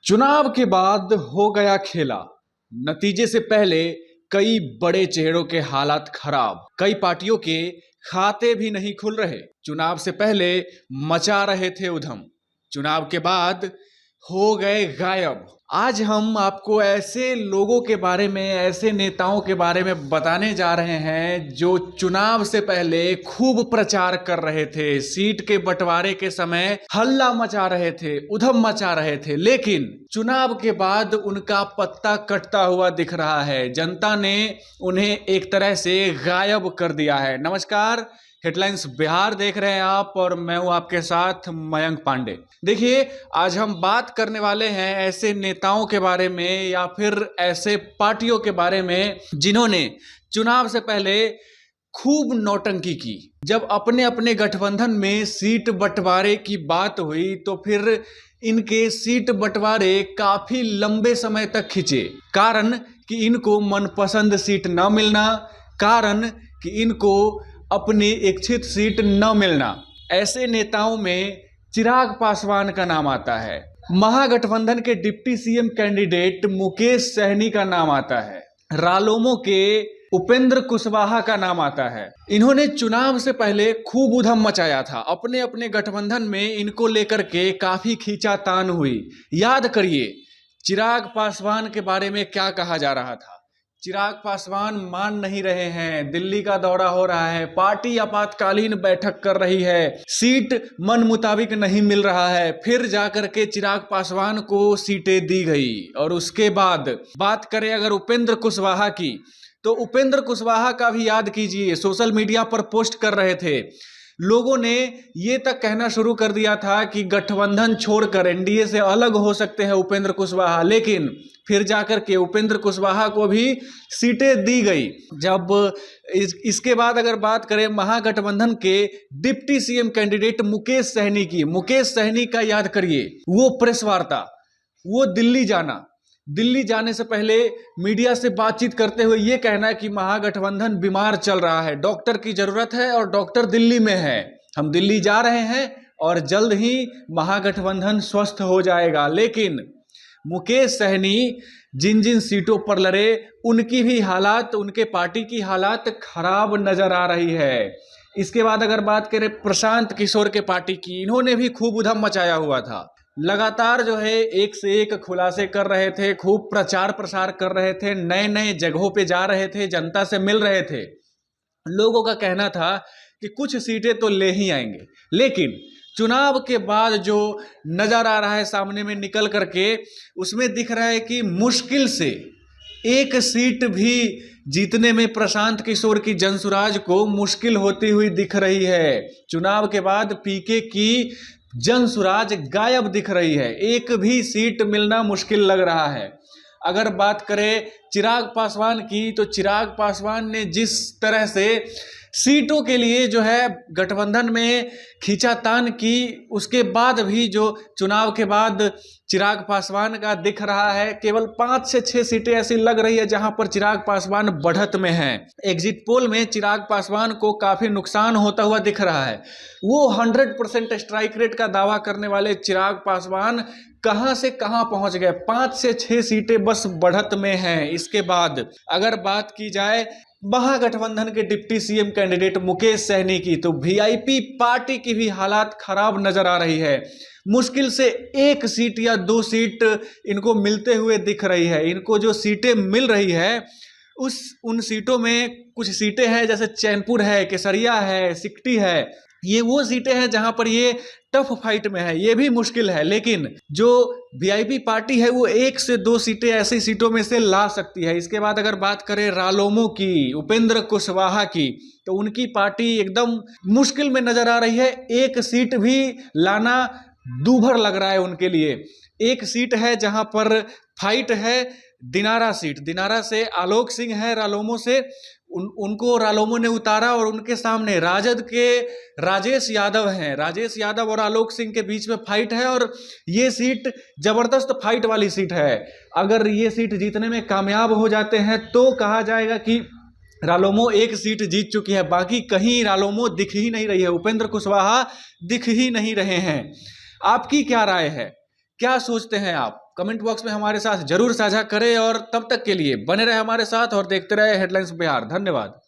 चुनाव के बाद हो गया खेला। नतीजे से पहले कई बड़े चेहरों के हालात खराब, कई पार्टियों के खाते भी नहीं खुल रहे। चुनाव से पहले मचा रहे थे उधम, चुनाव के बाद हो गए गायब। आज हम आपको ऐसे लोगों के बारे में, ऐसे नेताओं के बारे में बताने जा रहे हैं जो चुनाव से पहले खूब प्रचार कर रहे थे, सीट के बंटवारे के समय हल्ला मचा रहे थे, उधम मचा रहे थे, लेकिन चुनाव के बाद उनका पत्ता कटता हुआ दिख रहा है। जनता ने उन्हें एक तरह से गायब कर दिया है। नमस्कार, हेडलाइंस बिहार देख रहे हैं आप और मैं हूं आपके साथ मयंक पांडे। देखिए, आज हम बात करने वाले हैं ऐसे नेताओं के बारे में या फिर ऐसे पार्टियों के बारे में जिन्होंने चुनाव से पहले खूब नौटंकी की। जब अपने अपने गठबंधन में सीट बंटवारे की बात हुई तो फिर इनके सीट बंटवारे काफी लंबे समय तक खिंचे। कारण कि इनको मनपसंद सीट न मिलना, कारण कि इनको अपनी इच्छित सीट न मिलना। ऐसे नेताओं में चिराग पासवान का नाम आता है, महागठबंधन के deputy CM candidate Mukesh Sahani का नाम आता है, रालोमो के उपेंद्र कुशवाहा का नाम आता है। इन्होंने चुनाव से पहले खूब उधम मचाया था। अपने अपने गठबंधन में इनको लेकर के काफी खींचातान हुई। याद करिए चिराग पासवान के बारे में क्या कहा जा रहा था। चिराग पासवान मान नहीं रहे हैं, दिल्ली का दौरा हो रहा है, पार्टी आपातकालीन बैठक कर रही है, सीट मन मुताबिक नहीं मिल रहा है। फिर जाकर के चिराग पासवान को सीटें दी गई। और उसके बाद बात करें अगर उपेंद्र कुशवाहा की, तो उपेंद्र कुशवाहा का भी याद कीजिए। सोशल मीडिया पर पोस्ट कर रहे थे, लोगों ने ये तक कहना शुरू कर दिया था कि गठबंधन छोड़कर एनडीए से अलग हो सकते हैं उपेंद्र कुशवाहा, लेकिन फिर जाकर के उपेंद्र कुशवाहा को भी सीटें दी गई। जब इसके बाद अगर बात करें महागठबंधन के deputy CM candidate Mukesh Sahani की, मुकेश सहनी का याद करिए, वो प्रेस वार्ता, वो दिल्ली जाने से पहले मीडिया से बातचीत करते हुए ये कहना है कि महागठबंधन बीमार चल रहा है, डॉक्टर की जरूरत है और डॉक्टर दिल्ली में है, हम दिल्ली जा रहे हैं और जल्द ही महागठबंधन स्वस्थ हो जाएगा। लेकिन मुकेश सहनी जिन जिन सीटों पर लड़े उनकी भी हालात, उनके पार्टी की हालात खराब नजर आ रही है। इसके बाद अगर बात करें प्रशांत किशोर के पार्टी की, इन्होंने भी खूब उधम मचाया हुआ था। लगातार जो है एक से एक खुलासे कर रहे थे, खूब प्रचार प्रसार कर रहे थे, नए नए जगहों पे जा रहे थे, जनता से मिल रहे थे। लोगों का कहना था कि कुछ सीटें तो ले ही आएंगे, लेकिन चुनाव के बाद जो नजर आ रहा है सामने में निकल करके, उसमें दिख रहा है कि मुश्किल से एक सीट भी जीतने में प्रशांत किशोर की जनसुराज को मुश्किल होती हुई दिख रही है। चुनाव के बाद पीके की जनसुराज गायब दिख रही है, एक भी सीट मिलना मुश्किल लग रहा है। अगर बात करें चिराग पासवान की, तो चिराग पासवान ने जिस तरह से सीटों के लिए जो है गठबंधन में खींचातान की, उसके बाद भी जो चुनाव के बाद चिराग पासवान का दिख रहा है केवल 5 से 6 सीटें ऐसी लग रही है जहां पर चिराग पासवान बढ़त में हैं। एग्जिट पोल में चिराग पासवान को काफी नुकसान होता हुआ दिख रहा है। वो 100% स्ट्राइक रेट का दावा करने वाले चिराग पासवान कहां से कहां पहुंच गए, 5 से 6 सीटें बस बढ़त में हैं। इसके बाद अगर बात की जाए महागठबंधन के deputy CM candidate Mukesh Sahani की, तो वीआईपी पार्टी की भी हालात खराब नजर आ रही है। मुश्किल से 1 सीट या 2 सीट इनको मिलते हुए दिख रही है। इनको जो सीटें मिल रही है उन सीटों में कुछ सीटें हैं जैसे चैनपुर है, केसरिया है, सिकटी है, ये वो सीटें हैं जहां पर ये टफ फाइट में है, ये भी मुश्किल है। लेकिन जो वीआईपी पार्टी है वो 1 से 2 सीटें ऐसी सीटों में से ला सकती है। इसके बाद अगर बात करें रालोमो की, उपेंद्र कुशवाहा की, तो उनकी पार्टी एकदम मुश्किल में नजर आ रही है। 1 सीट भी लाना दूभर लग रहा है उनके लिए। 1 सीट है जहां पर फाइट है, दिनारा सीट, दिनारा से आलोक सिंह है, रालोमो से उनको रालोमो ने उतारा और उनके सामने राजद के राजेश यादव हैं। राजेश यादव और आलोक सिंह के बीच में फाइट है और ये सीट जबरदस्त फाइट वाली सीट है। अगर ये सीट जीतने में कामयाब हो जाते हैं तो कहा जाएगा कि रालोमो 1 सीट जीत चुकी है, बाकी कहीं रालोमो दिख ही नहीं रही है, उपेंद्र कुशवाहा दिख ही नहीं रहे हैं। आपकी क्या राय है, क्या सोचते हैं आप? कमेंट बॉक्स में हमारे साथ जरूर साझा करें और तब तक के लिए बने रहे हमारे साथ और देखते रहे हेडलाइंस बिहार। धन्यवाद।